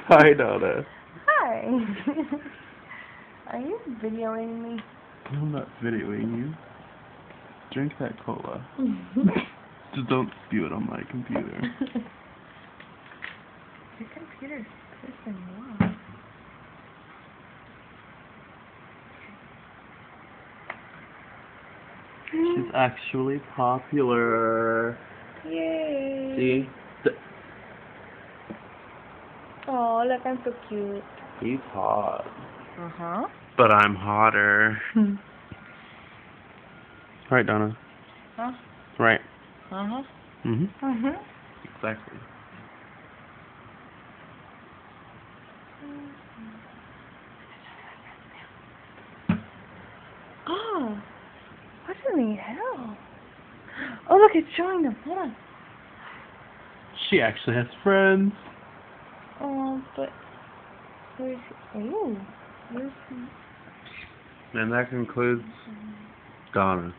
Hi, Donna. Hi. Are you videoing me? I'm not videoing you. Drink that cola. Just don't spew it on my computer. Your computer's pissing me off. She's actually popular. Yay. See? Oh, look, I'm so cute. He's hot. Uh-huh. But I'm hotter. Right, Donna? Huh? Right. Uh-huh. Mhm. Uh-huh. Exactly. Oh, what in the hell? Oh, look, it's showing them. Hold on. She actually has friends. Oh, but where's he? Ooh, where's he? And that concludes Donna.